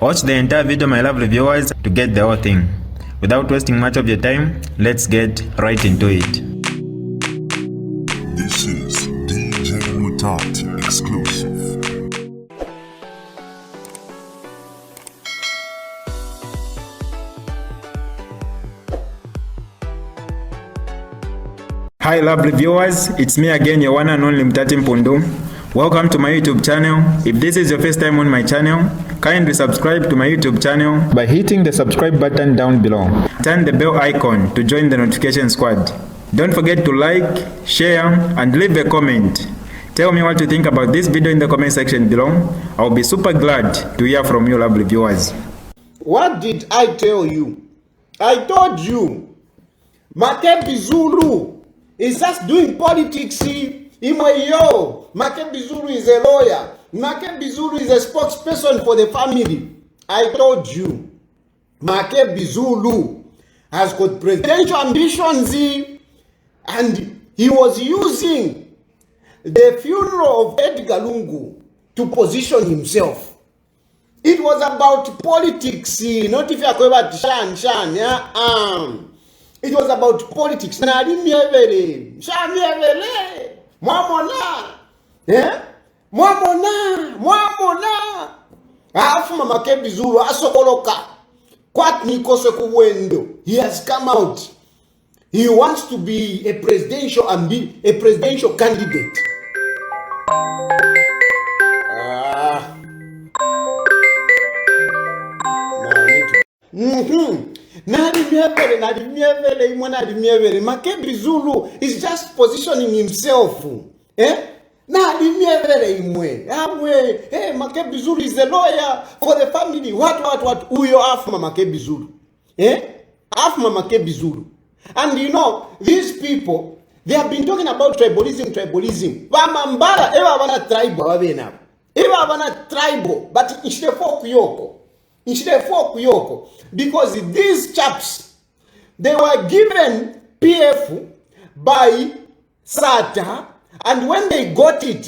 Watch the entire video, my lovely viewers, to get the whole thing. Without wasting much of your time, let's get right into it. This is DJ Mutati exclusive. Hi lovely viewers, it's me again, your one and only Mutati Mpundu. Welcome to my YouTube channel. If this is your first time on my channel, kindly subscribe to my YouTube channel by hitting the subscribe button down below. Turn the bell icon to join the notification squad. Don't forget to like, share, and leave a comment. Tell me what you think about this video in the comment section below. I'll be super glad to hear from you lovely viewers. What did I tell you? I told you, Makebi Zulu is just doing politics. Makebi Zulu is a lawyer. Makebi Zulu is a spokesperson for the family. I told you, Makebi Zulu has got presidential ambitions, and he was using the funeral of Edgar Lungu to position himself. It was about politics, not if you are going to shan. It was about politics. Mwamona. Afuma Makebi Zulu asokoloka. Kwat nikose kuwendo. He has come out. He wants to be a presidential candidate. Makebi Zulu is just positioning himself. Makebi Zulu is a lawyer for the family. What? Uyo afma Makebi Zulu. Afma Makebi Zulu. And you know, these people, they have been talking about tribalism. Wamambala, ewa wana tribal wabena. Ewa wana tribal, but instead folk yoko. Because these chaps, they were given PF by SATA, and when they got it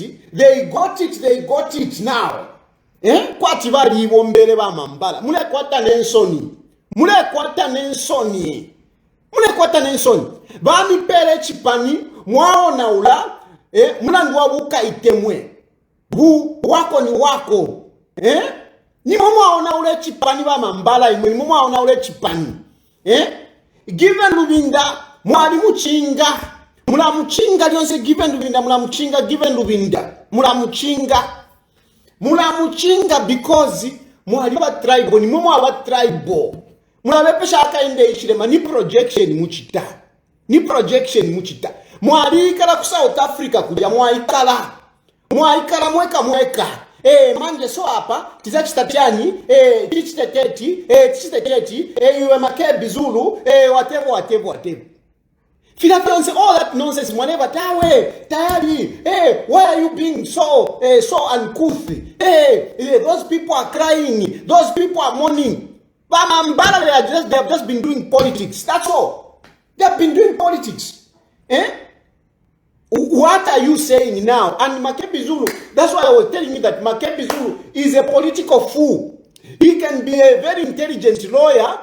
now. Kwati bali wombele ba mambala. Mule kwata nensoni. Bami pere chipani, mwaona ula, muna nduwa itemwe. Wako ni wako. Ni mwaona ule chipani ba mambala imwe, ni mwaona ule chipani. Given Lubinda, mwali muchinga. Mula muchinga lionse given Lubinda, mula muchinga because mwali wa tribal, ni mwa wa tribal. Mula wepesha haka inde ishirema, ni projection muchita. Mwali ikala ku South Africa kuja mwaikala mweka. Manje so hapa, tizachitatani, tichiteteti, iwe Makebi Zulu, whatever. Philadelphia, all that nonsense, whenever tayari, why are you being so uncouth? Those people are crying, those people are mourning. They have just been doing politics. That's all. They have been doing politics. What are you saying now? And Makebi Zulu, that's why I was telling you that Makebi Zulu is a political fool. He can be a very intelligent lawyer,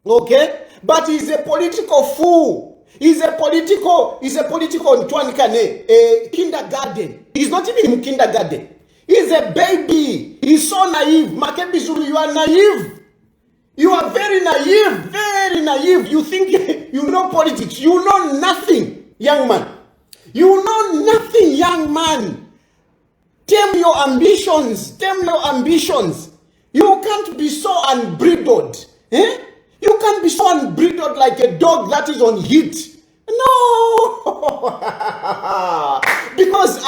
okay? But he's a political fool. He's a political kindergarten. He's not even in kindergarten. He's a baby. He's so naive. Makebi Zulu, you are naive. You are very naive. You think you know politics. You know nothing, young man. You know nothing, young man. Tame your ambitions. You can't be so unbridled. You can't be so unbridled like a dog that is on heat. No. Because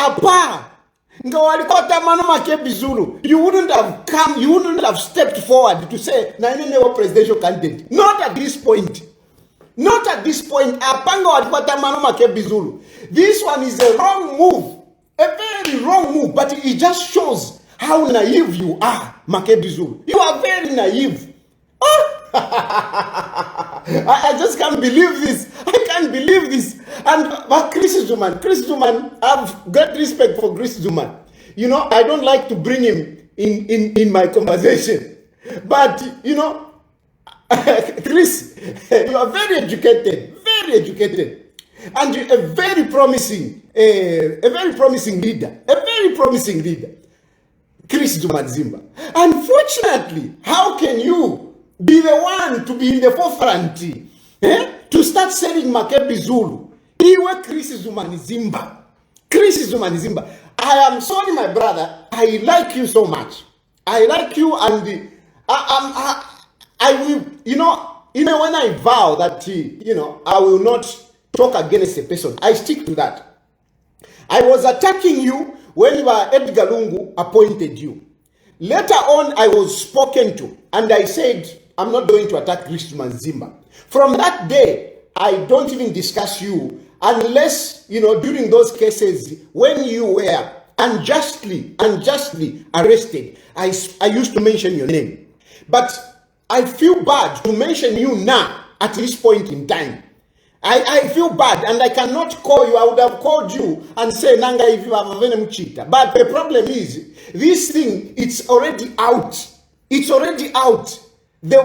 Makebi Zulu, you wouldn't have stepped forward to say Nine presidential candidate. Not at this point. Makebi Zulu. This one is a wrong move. A very wrong move. But it just shows how naive you are, Makebi Zulu. You are very naive. I just can't believe this. And Chris Zuman, I have great respect for Chris Zuman. You know, I don't like to bring him in my conversation. But, you know, Chris, you are very educated, and you're a very promising leader, Chris Zumanzimba. Unfortunately, how can you be the one to be in the forefront, to start selling Makebi Zulu? Iwe Chris Zumanzimba. I am sorry, my brother. I like you so much. I like you, and I will, even when I vow that, I will not talk against a person, I stick to that. I was attacking you when Edgar Lungu appointed you. Later on, I was spoken to, and I said, I'm not going to attack Chris Zumanzimba. From that day, I don't even discuss you, unless, during those cases, when you were unjustly arrested, I used to mention your name. But I feel bad to mention you now at this point in time. I feel bad, and I cannot call you. I would have called you and say, Nanga, if you have a venom cheater. But the problem is, this thing, it's already out. It's already out. The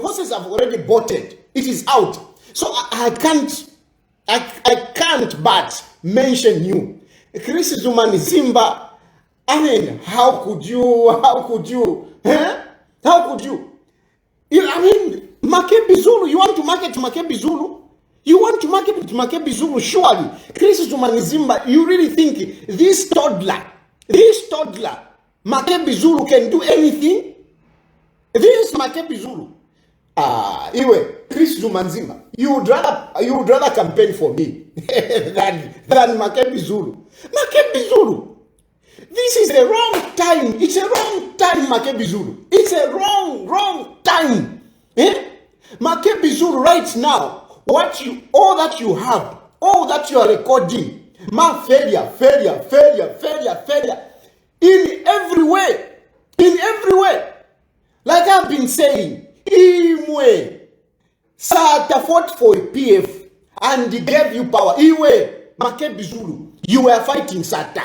horses have already bolted. It is out. So I can't but mention you. Chris Zumanzimba, I mean, how could you? How could you? I mean, Makebi Zulu, you want to market Makebi Zulu? You want to market Makebi Zulu, surely. Chris Zumanzimba, you really think this toddler, Makebi Zulu can do anything? This Makebi Zulu. Anyway, Chris Zumanzimba, you would rather campaign for me than Makebi Zulu. Makebi Zulu. This is a wrong time. It's a wrong time, Makebi Zulu. It's a wrong time. Makebi Zulu, right now, all that you have, all that you are recording, failure. In every way. Like I've been saying, Imwe, Sata fought for a PF and he gave you power. Iwe, Makebi Zulu, you were fighting Sata.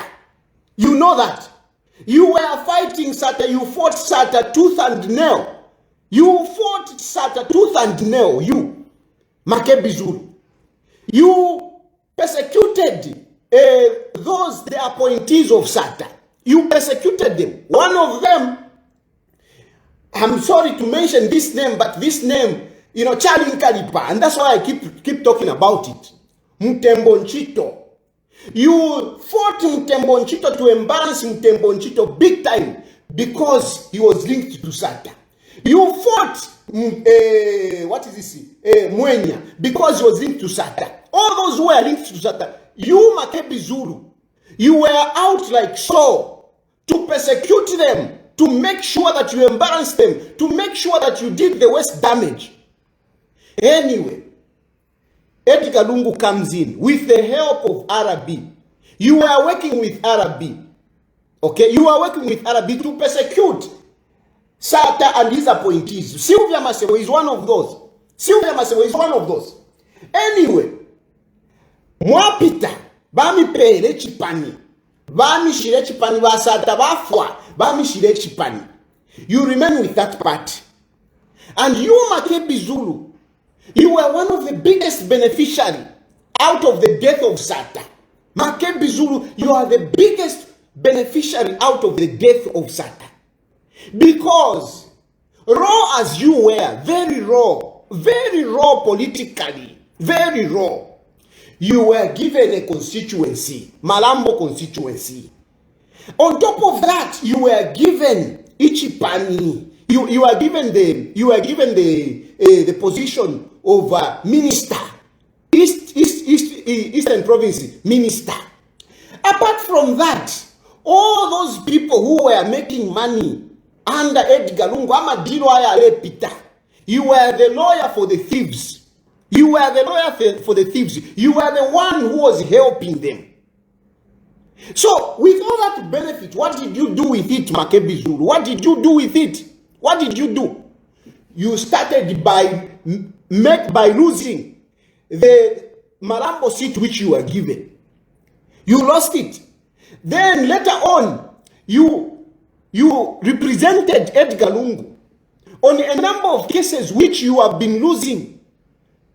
You know that. You were fighting Sata. You fought Sata tooth and nail. You, Makebi Zulu. You persecuted the appointees of Sata. You persecuted them. One of them, I'm sorry to mention this name, but this name, Charlie Nkalipa, and that's why I keep talking about it. Mtembo Nchito. You fought Mtembo Nchito to embarrass Mtembo Nchito big time because he was linked to Sata. You fought Mwenya because he was linked to Sata. All those who were linked to Sata. You, Makebi Zulu, you were out like so to persecute them, to make sure that you embarrass them, to make sure that you did the worst damage. Anyway, Edgar Lungu comes in with the help of RB. You are working with RB. Okay? You are working with RB to persecute Sata and his appointees. Sylvia Masewo is one of those. Anyway, Mwapita, Bami pele chipani. Bami shire chipani wa Sata wafwa. Bami shire chipani. You remain with that party. And you, Makebi Zulu, you were one of the biggest beneficiaries out of the death of Sata. Makebi Zulu, you are the biggest beneficiary out of the death of Sata. Because raw as you were, very raw politically, very raw, you were given a constituency, Malambo constituency. On top of that, you were given Ichipani. You are given the position of minister, Eastern Province minister. Apart from that, all those people who were making money under Edgar Lungu, you were the lawyer for the thieves. You were the one who was helping them. So, with all that benefit, what did you do with it, Makebi Zulu? What did you do with it? What did you do? You started by losing the Malambo seat which you were given. You lost it. Then later on, you You represented Edgar Lungu on a number of cases which you have been losing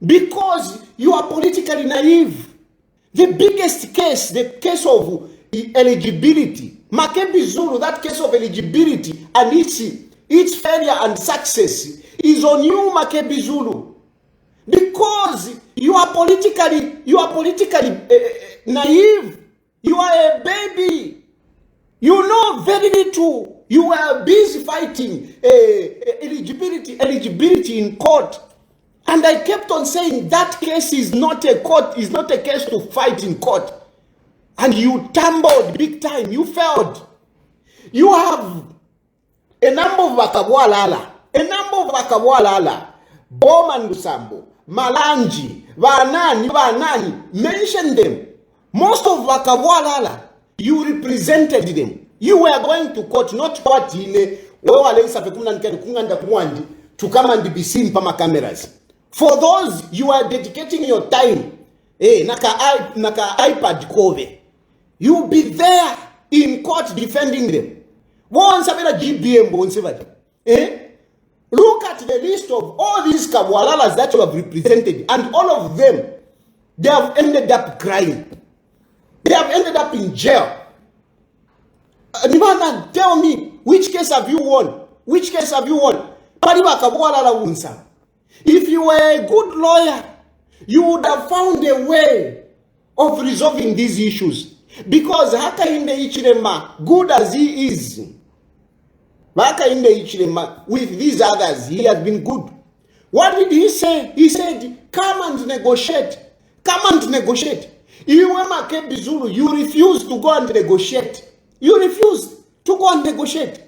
because you are politically naive. The biggest case, the case of eligibility, Makebi Zulu, that case of eligibility and its failure and success is on you, Makebi Zulu, because you are politically naive. You are a baby. You know very little. You were busy fighting eligibility in court. And I kept on saying that case is not a case to fight in court. And you tumbled big time. You failed. You have a number of Wakabwalala. Bowman Lusambo, Malanji, Vanani, mention them. Most of Wakabwalala, you represented them. You were going to court, not court to come and be seen by cameras. For those, you are dedicating your time. Naka iPad cover. You be there in court defending them. Once a GBM, look at the list of all these Kabwalalas that you have represented, and all of them, they have ended up crying. They have ended up in jail. Nibana, tell me, which case have you won? Which case have you won? If you were a good lawyer, you would have found a way of resolving these issues. Because Hakainde Ichirema, good as he is, Hakainde Ichirema, with these others, he has been good. What did he say? He said, come and negotiate. Come and negotiate. You refused to go and negotiate. You refused to go and negotiate.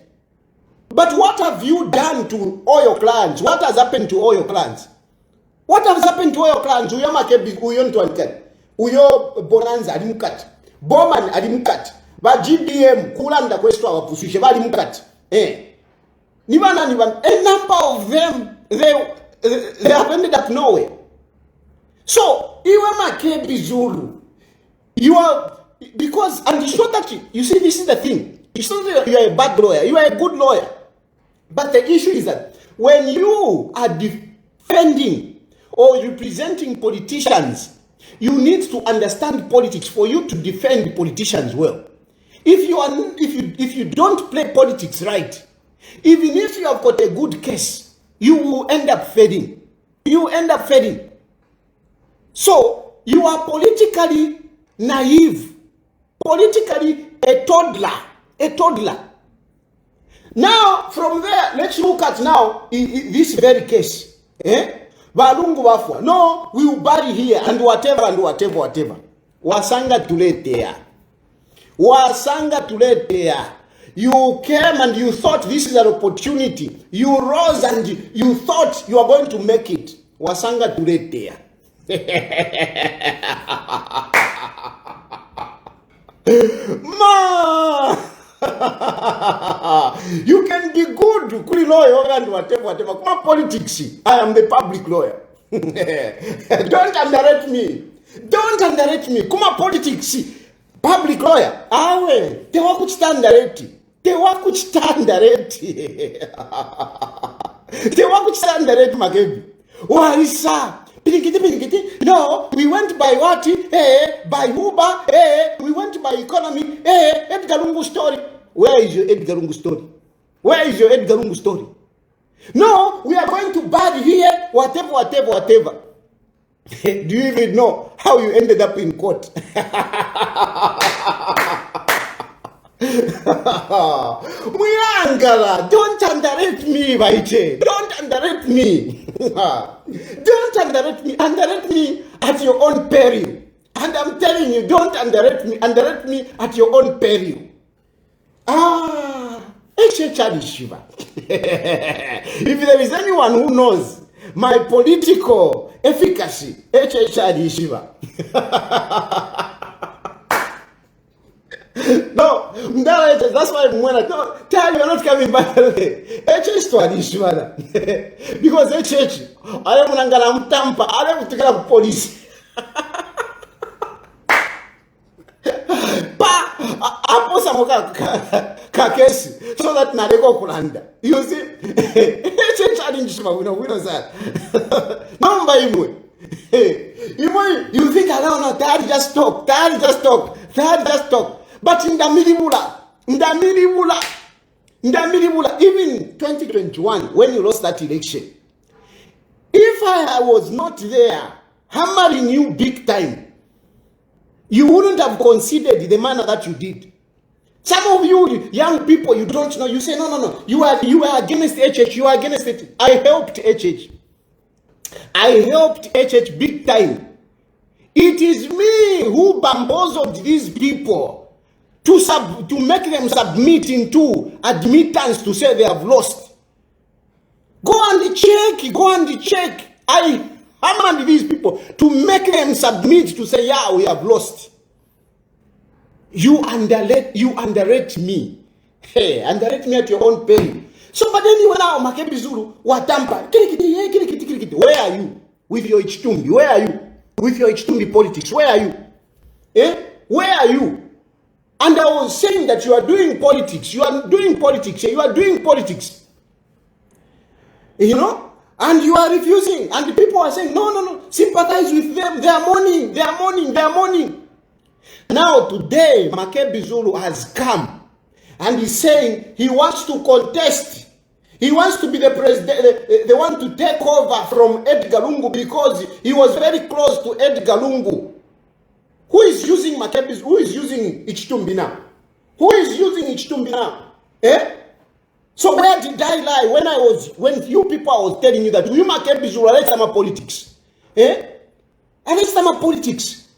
But what have you done to all your clients? What has happened to all your clients? What has happened to all your clients? Uyo Bonanza alimukat. Bowman alimukat. Ba GBM kulanda kwesto awapusishe bali mukat. Nibana. A number of them they have ended up nowhere. So Iwe Makebi Zulu, you are, because, and it's not that you see, this is the thing. It's not that you are a bad lawyer, you are a good lawyer. But the issue is that when you are defending or representing politicians, you need to understand politics for you to defend politicians well. If you don't play politics right, even if you have got a good case, you will end up fading. You end up fading. So you are politically naive, politically a toddler. Now, from there, let's look at now this very case. Balungu wafwa. No, we will bury here and whatever. Wasanga tuletea. You came and you thought this is an opportunity. You rose and you thought you are going to make it. Wasanga tuletea. Ma! You can be good, kuli lawyer and whatever. Kuma politics. I am the public lawyer. Don't underrate me. Kuma politics. Public lawyer. Awe. Tewa kuchitandareti. Makebi. Warisa. No, we went by what? By Uber. We went by economy. Edgar Lungu story. Where is your Edgar Lungu story? No, we are going to buy here, whatever. Do you even know how you ended up in court? Muyangala, don't underrate me, Vaite. Don't underrate me. Underrate me at your own peril. And I'm telling you, don't underrate me at your own peril. HHR Shiva. If there is anyone who knows my political efficacy, HHR Shiva. No, that's why when I tell you, you're not coming back. HS to Adishwana. Because HS, I am Nangana Tampa, I am to get police. aposa kakesi so that nareko kulanda. You see, challenge shima wino sir. Number imwe. You think around now, that just talk. But in the milibula, even 2021, when you lost that election, if I was not there, hammering you big time, you wouldn't have considered the manner that you did. Some of you young people, you don't know, you say, no, you are against HH, you are against it. I helped HH big time. It is me who bamboozled these people to make them submit into admittance to say they have lost. Go and check. I hammered these people to make them submit to say, yeah, we have lost. You underrate me. Hey, underrate me at your own peril. So, but anyway, now, Makebi Zulu, Watampa, where are you with your Ichitumbi? Where are you with your Ichitumbi politics? Where are you? Where are you? And I was saying that you are doing politics. You are doing politics. You know? And you are refusing. And the people are saying, no, sympathize with them. They are mourning. Now, today, Makebi Zulu has come. And he's saying he wants to contest. He wants to be the president, the one to take over from Edgar Lungu because he was very close to Edgar Lungu. Who is using Makebi? Who is using Ichitumbi now? So where did I lie when you people was telling you that you Makebi Zulu arrest some politics? Arrest some politics.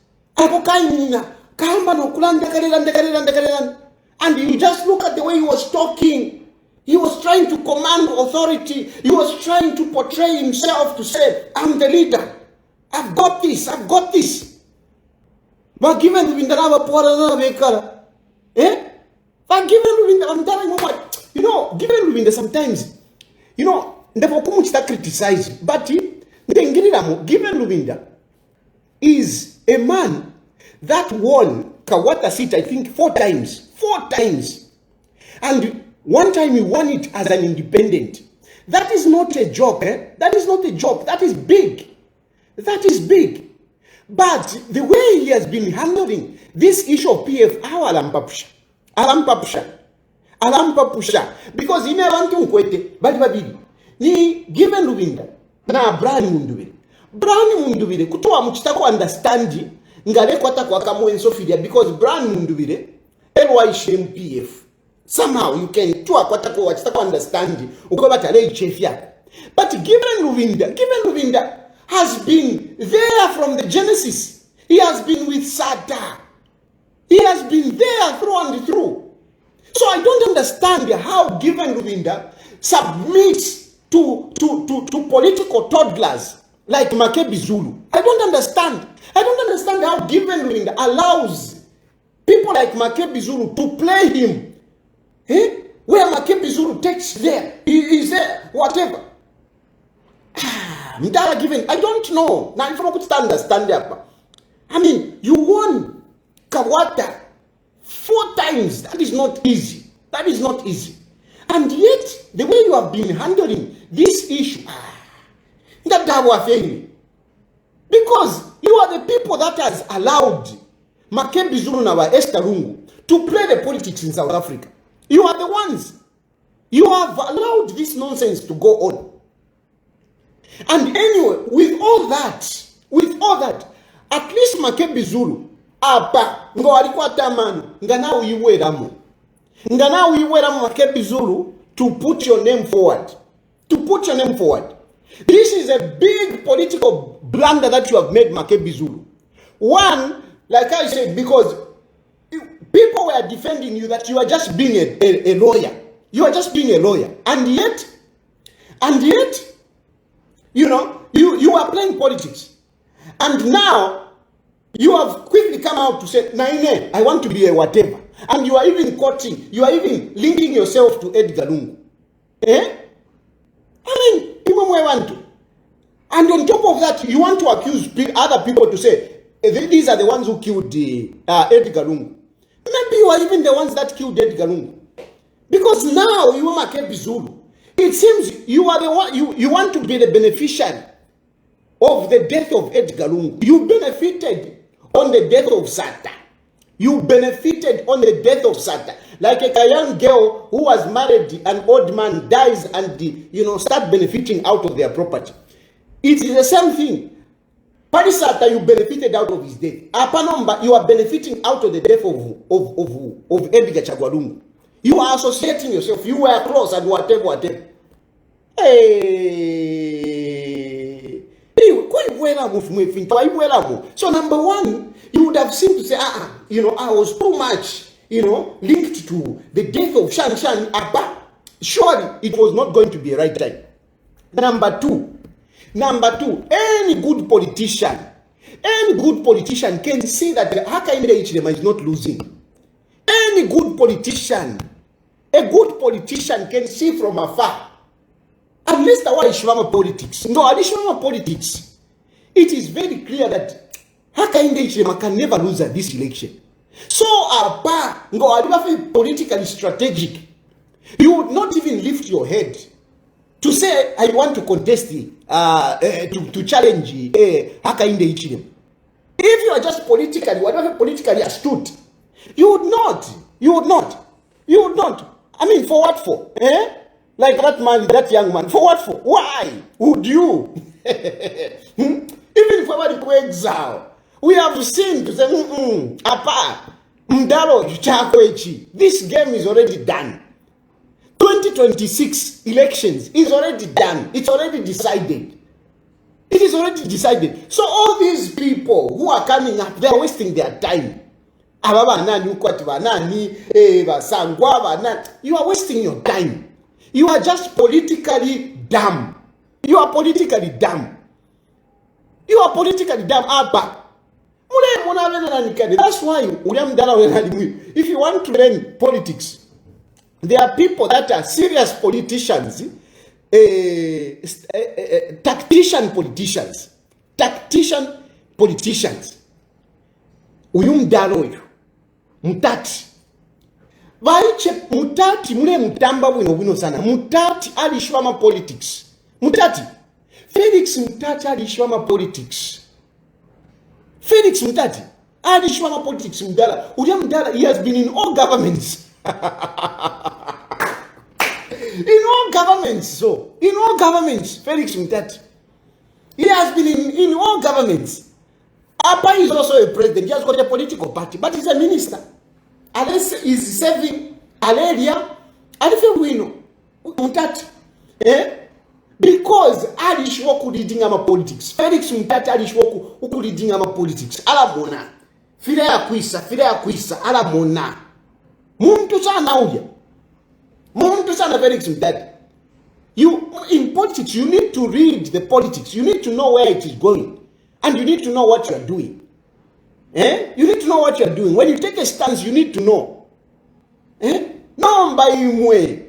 And you just look at the way he was talking. He was trying to command authority. He was trying to portray himself to say, I'm the leader. I've got this. But given the given sometimes, never come to criticize. But given Lubinda is a man that won Kawata seat, I think, 4 times. And one time he won it as an independent. That is not a joke, That is not a joke. That is big. But the way he has been handling this issue of PF, alampapusha. Because he never want to quit bali ni given Lubinda na Brian Mundubire kutoa mchitako understanding ngale kwata kwa kamwe Sophia because Brian Mundubire LYSHMPF somehow you can kwata kwa wachitako understanding ukoba tale chief yake. But given Lubinda has been there from the Genesis. He has been with Sada. He has been there through and through. So I don't understand how given Lubinda submits to political toddlers like Makebi Zulu. I don't understand how given Lubinda allows people like Makebi Zulu to play him. Where Makebi Zulu takes there. He is there, whatever. Mdara given, I don't know. Now if I could understand that. I mean, you won Kawata 4 times. That is not easy. And yet, the way you have been handling this issue, that was because you are the people that has allowed Makebi Zulu na Esther Lungu to play the politics in South Africa. You are the ones. You have allowed this nonsense to go on. And anyway, with all that, at least Makebi Zulu, ngo alikuwa tamani, ngana uiweramu Makebi Zulu to put your name forward. This is a big political blunder that you have made, Makebi Zulu. One, like I said, because people were defending you that you are just being a lawyer. You are just being a lawyer. And yet, you are playing politics. And now, you have quickly come out to say, Naine, I want to be a whatever. And you are even linking yourself to Edgar Lungu. I mean, people may want to. And on top of that, you want to accuse other people to say, these are the ones who killed Edgar Lungu. Maybe you are even the ones that killed Edgar Lungu. Because now you are Makebi Zulu. It seems you are the one, you want to be the beneficiary of the death of Edgar Lungu. You benefited on the death of Sata. You benefited on the death of Sata. Like a young girl who was married, an old man dies and, start benefiting out of their property. It is the same thing. Parisata, you benefited out of his death. Apanomba, you are benefiting out of the death of Edgar Chagwalungu. You are associating yourself. You were close and whatever. So number one, you would have seemed to say, I was too much, linked to the death of Shan. Surely it was not going to be a right time. Number two, any good politician can see that Hakainde Hichilema is not losing. Any good politician, a good politician can see from afar. Unless the one is Shwama politics. No, additional politics. It is very clear that Hakainde Hichilema can never lose at this election. So, politically strategic. You would not even lift your head to say, I want to contest to challenge Hakainde Hichilema. If you are just politically astute, you would not. I mean, for what for? Like that man, that young man. For what for? Why would you? Even if we were to exile, we have seen to say, this game is already done. 2026 elections is already done. It's already decided. It is already decided. So all these people who are coming up, they are wasting their time. You are wasting your time. You are just politically dumb. You are politically dumb. That's why, if you want to learn politics, there are people that are serious politicians, tactician politicians. Uyumdalo Mutati. Mutati mule mutamba wino sana. Mutati alishwama politics. Mutati. Felix Mutati alishwama politics. Felix Mutati alishwama politics mdala. Mdala, he has been in all governments. In all governments, Felix Mutati. He has been in all governments. Apa is also a president. He has got a political party, but he's a minister. Unless he's serving Aleria, Mutati. Because alishwoku leading ama politics. Felix Mutati alishwoku leading ama politics. Alamona. File ya kuisa. Alamona. Muntu sana Felix Mutati. In politics, you need to read the politics. You need to know where it is going. And you need to know what you are doing. You need to know what you are doing. When you take a stance, you need to know. No, by Imwe,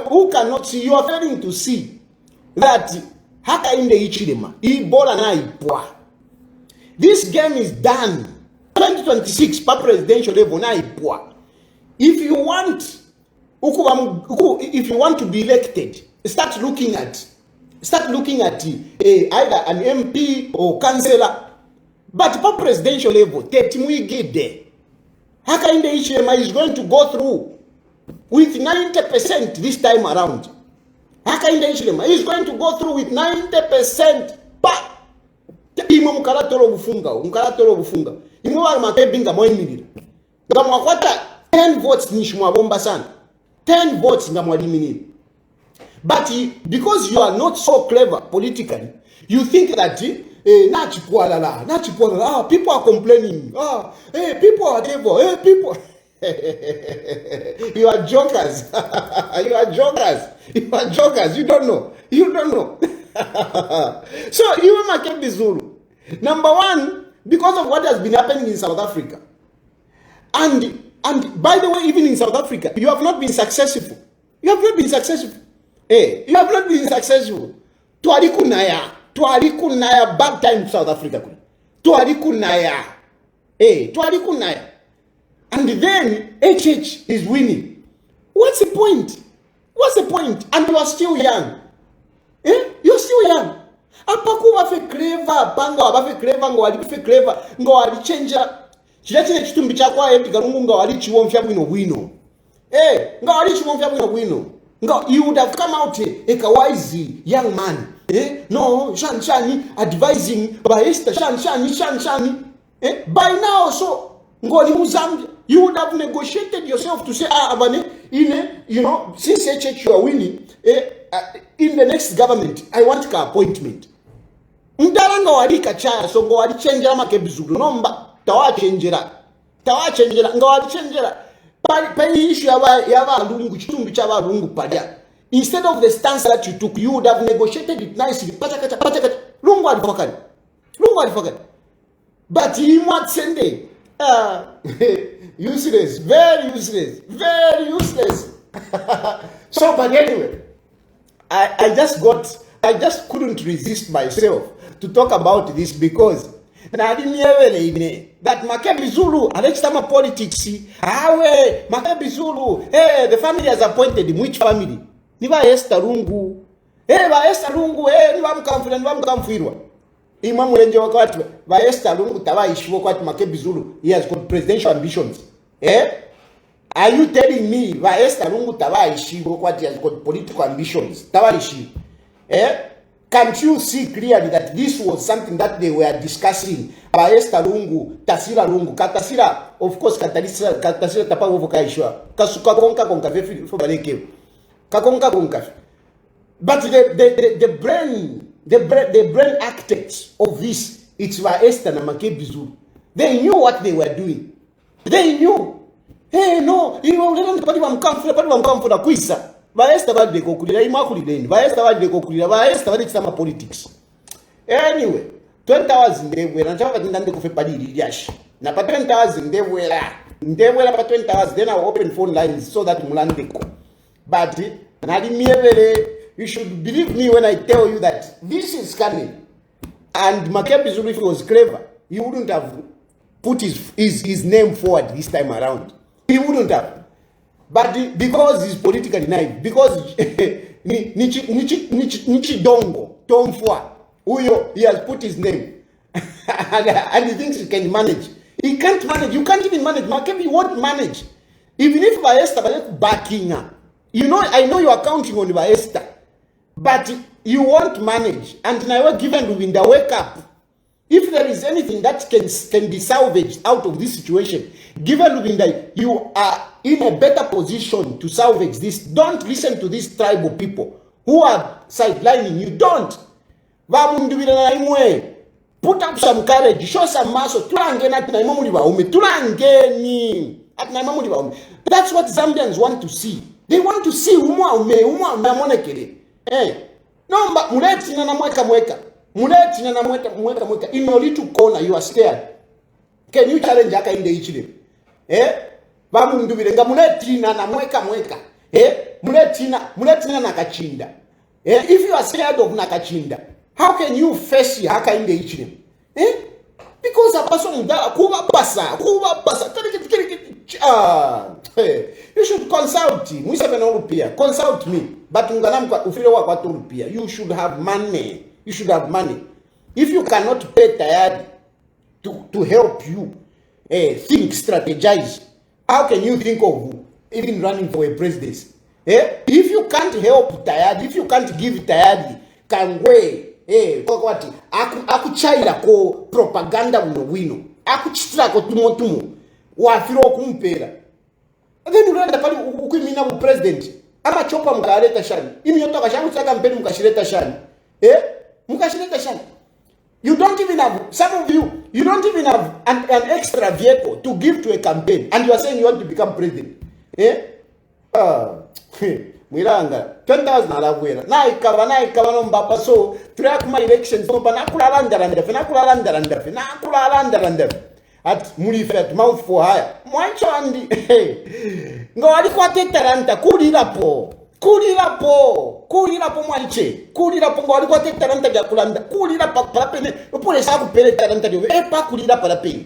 who cannot see, you are failing to see that Hakainde Hichilema, Ibola na Ipwa. This game is done. 2026, pa presidential level na Ipwa. If you want to be elected, start looking at either an MP or councillor. But for presidential level, Hakainde Hichilema is going to go through with 90% this time around. Hakainde Hichilema is going to go through with 90%. Imo mukaratolo bufunga. Imo wa makebinga moimilira. Ngamwakwata 10 votes nishimwa bomba sana. 10 votes ngamwalimini. But because you are not so clever politically, you think that people are complaining. People are devil. People. You are jokers. You don't know. So you will make the Zulu. Number one, because of what has been happening in South Africa. And by the way, even in South Africa, you have not been successful. You have not been successful. Tuarikunaya bad time South Africa. Tuarikunaya. and then HH is winning. What's the point? What's the point? And you are still young. You're still young. Apakuba fe clever, panga abafe clever, ngo ali fe clever, ngo ali change. Chile chitumbi chakwa Edgar Lungu ngo ali chiwomfya bwino. Ngo ali chiwomfya bwino. Ngo, you would have come out a wise young man. No, Shani advising by Esther Shani. By now, so you would have negotiated yourself to say, Abane, since HH you are winning, in the next government, I want ka appointment. Ndaranga wali kachaya, so ngo wali changera makebizulu. Nomba, tawa changera. Ngo wali changera. Instead of the stance that you took, you would have negotiated it nicely. Lungu alifakani. But he might send it. Useless, very useless. So, but anyway, I just couldn't resist myself to talk about this because that Makebi Zulu, Alexama politics, Makebi Zulu, the family has appointed him. Which family? Niva Esther Lungu, Niva Mkamfirwa. Imamu Renje wakati, Va Esther Lungu tawa ishiwo kwa Makebi Zulu, he has got presidential ambitions. Are you telling me Va Esther Lungu tawa ishiwo kwa he has got political ambitions? Tawa ishiwo. Can't you see clearly that this was something that they were discussing? Esther Lungu, Tasira Lungu, Katasira, of course, Katasira tapa uvuka ishwa. Kasuka konka konka vefi fobaleke. Kakonka konka. But the brain architects of this, it's Esther na Makebi Zulu. They knew what they were doing. They knew. Hey, no, you don't put them come for the quizza. Esther va de kokulira imakulideni. Esther va de kokulira. Esther va de sama politics. Anyway, 20 hours ndebwe na chava ndande kufepa dili yashi. Na pa 20 hours ndebwe pa 20 hours then I will open phone lines so that mulandeko. But you should believe me when I tell you that this is coming. And Makebi Zulu, if he was clever, he wouldn't have put his name forward this time around. He wouldn't have. But because he's politically naive, because Nichi Dongo, Tomfua, Uyo, he has put his name. and he thinks he can manage. He can't manage. You can't even manage. Makebi won't manage. Even if Esther backing her. I know you are counting on Esther. But you won't manage. And now we're given to the wake up. If there is anything that can be salvaged out of this situation, given Lubinda, you are in a better position to salvage this. Don't listen to these tribal people who are sidelining you. Don't. Put up some courage. Show some muscle. That's what Zambians want to see. They want to see no, but in your little corner, you are scared. Can you challenge Aka in the Ichile? If you are scared of Nakachinda, how can you face Aka in the Ichile? Because a person you should consult him. Consult me. But you should have money. You should have money. If you cannot pay tired to help you think, strategize, how can you think of even running for a presidency? If you can't help tired, if you can't give tired, can wait. Akuchaira ko propaganda wino. Akuchitra ko tumo. Wafiro kumpera. Then you randa pali ukimina bu president. Ama chopa mkaleta shani. Imi yotoka shani utaka mpeni mkashileta shani. Mkashileta shani. You don't even have, some of you don't even have an extra vehicle to give to a campaign. And you are saying you want to become president. Mwiranga. 20,000 alawera. Na ikava no mbapa so. Turea kuma elections. Nakula landa. At Mulifet, mouth for hire. Mwancho andi. Ngo alikuwa tetaranta. Kulira po mwanche. Kulira po ngo alikuwa tetaranta ya kulanda. Kulira pa pene. Upole sabu pele taranta diyo. Pa kulira pa pene.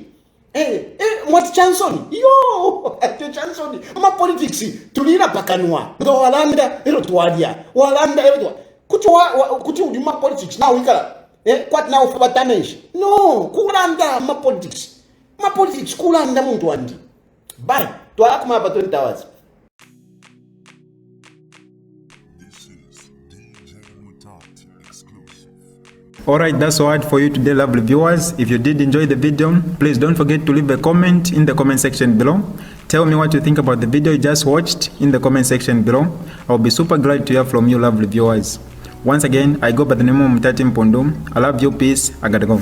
Mwati chansoni yo chansoni ma politics tulira pakanwa ndo walanda ero twalia walanda ero kuti uli ma politics na wikala kwati na ufa damage no kulanda ma politics kulanda muntu wandi bye twala kuma pa 20 hours. This is DJ Mutati exclusive. Alright, that's all for you today, lovely viewers. If you did enjoy the video, please don't forget to leave a comment in the comment section below. Tell me what you think about the video you just watched in the comment section below. I'll be super glad to hear from you, lovely viewers. Once again, I go by the name of Mutati Mpundu. I love you, peace, I gotta go.